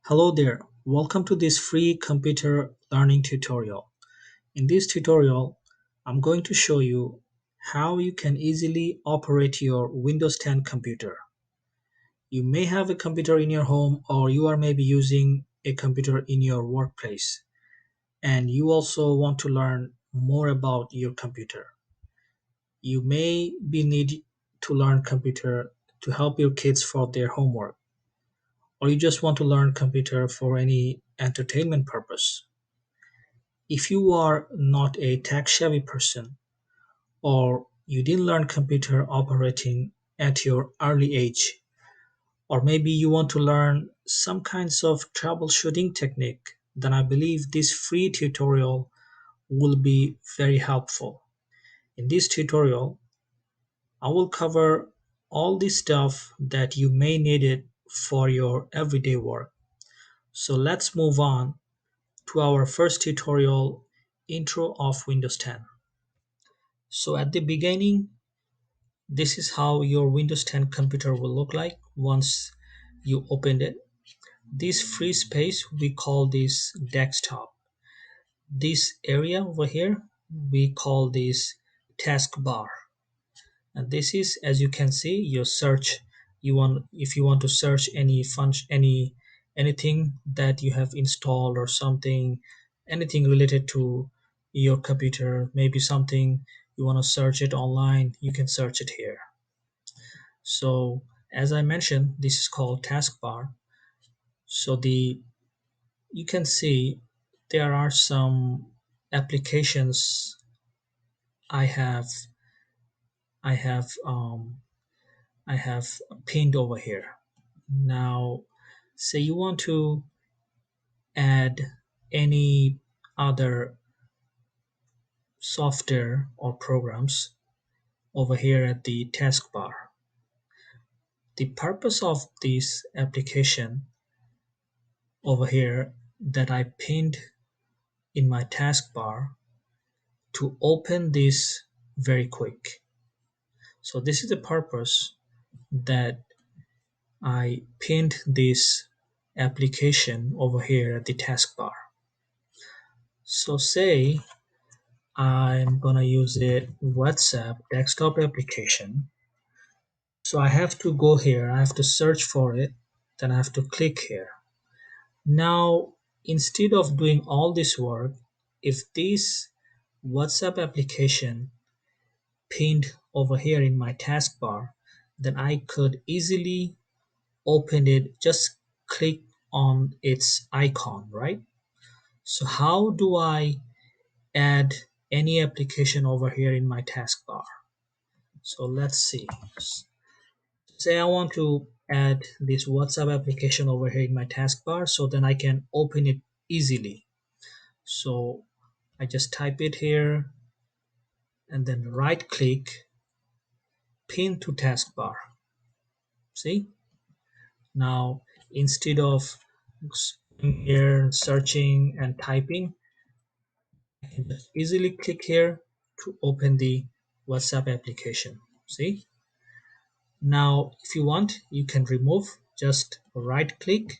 Hello there, welcome to this free computer learning tutorial. In this tutorial, I'm going to show you how you can easily operate your Windows 10 computer. You may have a computer in your home or you are maybe using a computer in your workplace and you also want to learn more about your computer. You may be need to learn computer to help your kids for their homework or you just want to learn computer for any entertainment purpose. If you are not a tech savvy person or you didn't learn computer operating at your early age, or maybe you want to learn some kinds of troubleshooting technique, then I believe this free tutorial will be very helpful. In this tutorial, I will cover all the stuff that you may need it for your everyday work. So let's move on to our first tutorial, Intro of Windows 10. So at the beginning, this is how your Windows 10 computer will look like once you opened it. This free space, we call this desktop. This area over here, we call this taskbar. And this is, as you can see, your search. You want if you want to search any function, anything that you have installed or something, anything related to your computer, maybe something you want to search it online, you can search it here. So as I mentioned, this is called taskbar. So the you can see there are some applications I have I have I have pinned over here. Now, say you want to add any other software or programs over here at the taskbar. The purpose of this application over here that I pinned in my taskbar to open this very quick. So this is the purpose that I pinned this application over here at the taskbar. So say I'm gonna use it WhatsApp desktop application. So I have to go here, I have to search for it, then I have to click here. Now instead of doing all this work, if this WhatsApp application pinned over here in my taskbar, then I could easily open it, just click on its icon, right? So how do I add any application over here in my taskbar? So let's see. Say I want to add this WhatsApp application over here in my taskbar so then I can open it easily. So I just type it here and then right click, pin to taskbar. See? Now instead of here searching and typing, I can just easily click here to open the WhatsApp application. See? Now if you want, you can remove, just right click,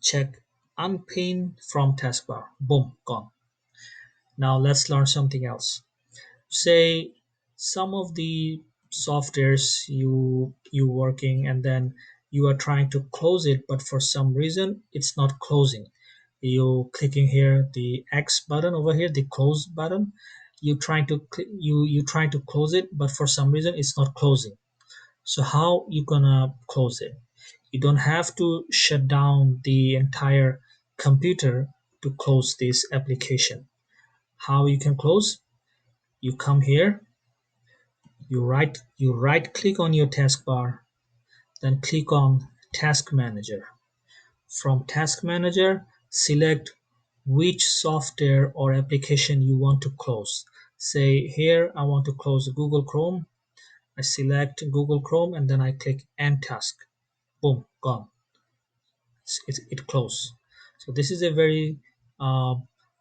check unpin from taskbar. Boom, gone. Now let's learn something else. Say some of the softwares you working and then you are trying to close it, but for some reason it's not closing. You clicking here the X button over here, the close button. You trying to close it, but for some reason it's not closing. So how you gonna close it? You don't have to shut down the entire computer to close this application. How you can close? You come here, you right click on your taskbar, then click on Task Manager. From Task Manager, select which software or application you want to close. Say here I want to close Google Chrome. I select Google Chrome and then I click End Task. Boom, gone. It closed. So this is a very uh,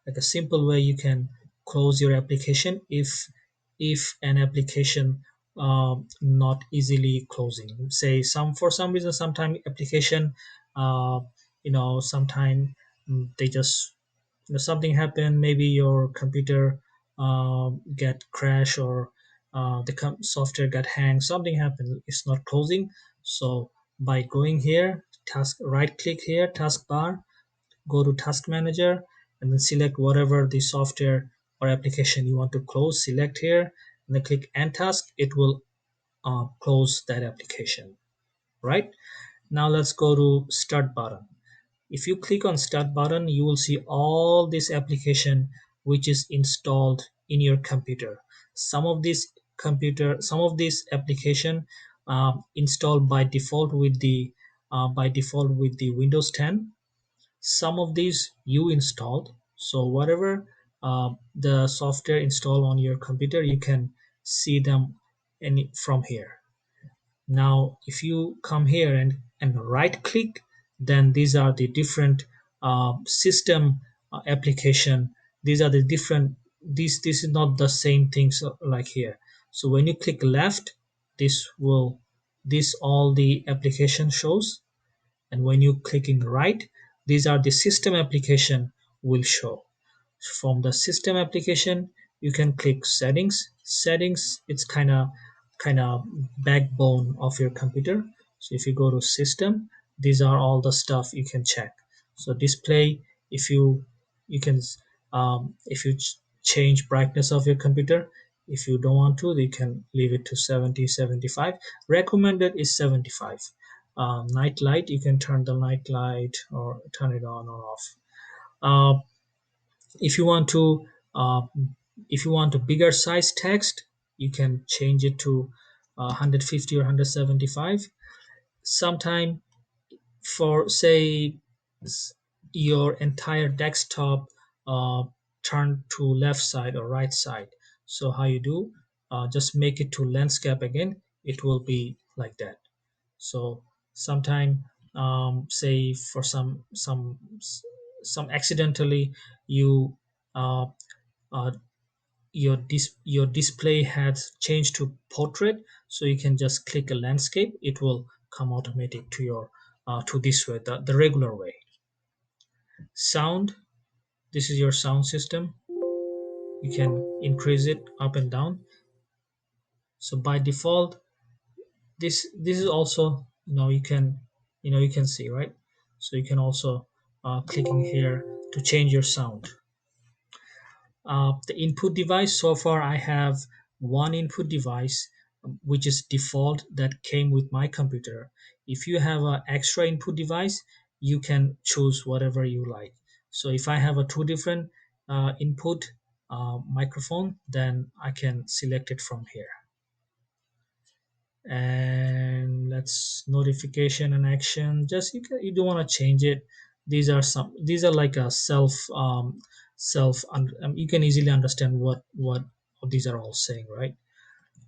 like a simple way you can close your application if an application not easily closing. Say some for some reason sometime application uh, sometime they just something happen, maybe your computer get crash, or the software got hang, something happened, it's not closing. So by going here, task, right click here, taskbar, go to task manager, and then select whatever the software or application you want to close, select here, and then click end task, it will close that application. Right, now let's go to start button. If you click on start button, you will see all this application which is installed in your computer. Some of this application installed by default with the Windows 10. Some of these you installed. So whatever the software installed on your computer, you can see them from here. Now if you come here and right click, then these are the different system application. These are the different, this is not the same things like here. So when you click left, this all the application shows, and when you click in right, these are the system application will show. From the system application, you can click settings. It's kind of backbone of your computer. So if you go to system, these are all the stuff you can check. So display, if you can if you change brightness of your computer. If you don't want to, you can leave it to 70, 75. Recommended is 75. Night light, you can turn the night light or turn it on or off. uh, if you want to uh, if you want a bigger size text, you can change it to 150 or 175. Sometime, for say your entire desktop turn to left side or right side, so how you do, just make it to landscape again, it will be like that. So sometime, say for some accidentally, you uh, uh, your display has changed to portrait, so you can just click a landscape, it will come automatic to your to this way, the regular way. Sound, this is your sound system, you can increase it up and down. So by default, this is also, you can see, right? So you can also clicking here to change your sound. The input device, so far I have one input device, which is default, that came with my computer. If you have an extra input device, you can choose whatever you like. So if I have a two different input microphone, then I can select it from here. And let's notification and action, just you don't want to change it. These are like a you can easily understand what these are all saying, right?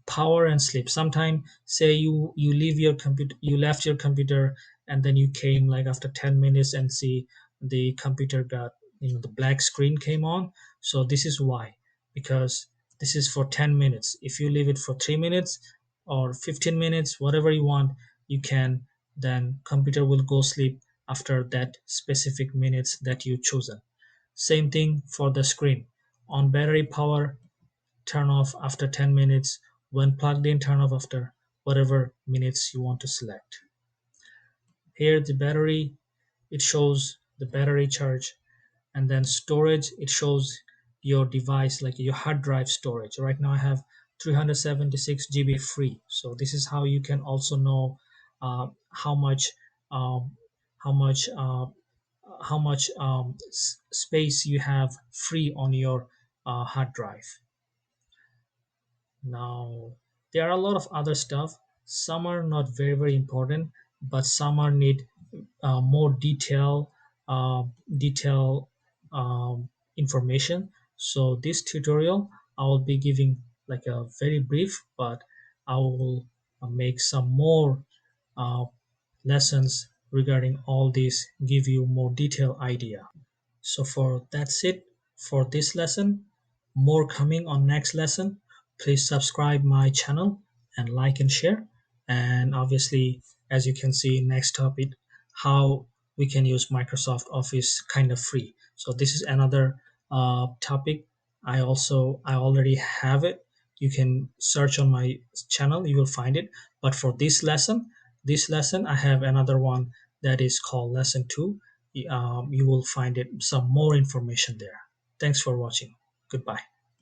Power and sleep. Sometime, say you leave your computer, you left your computer, and then you came like after 10 minutes and see the computer got, the black screen came on. So this is why, because this is for 10 minutes. If you leave it for 3 minutes or 15 minutes, whatever you want, you can, then computer will go sleep after that specific minutes that you chosen. Same thing for the screen. On battery power, turn off after 10 minutes. When plugged in, turn off after whatever minutes you want to select. Here the battery, it shows the battery charge. And then storage, it shows your device, like your hard drive storage. Right now I have 376 GB free. So this is how you can also know how much um, how much space you have free on your hard drive. Now, there are a lot of other stuff. Some are not very, very important, but some are need more detail information. So this tutorial, I will be giving like a very brief, but I will make some more uh, lessons regarding all these, give you more detailed idea. So for that's it for this lesson. More coming on next lesson. Please subscribe my channel and like and share. And obviously, as you can see, next topic, how we can use Microsoft Office kind of free. So this is another topic. I already have it. You can search on my channel, you will find it. But for this lesson, I have another one that is called lesson 2. You will find it some more information there. Thanks for watching. Goodbye.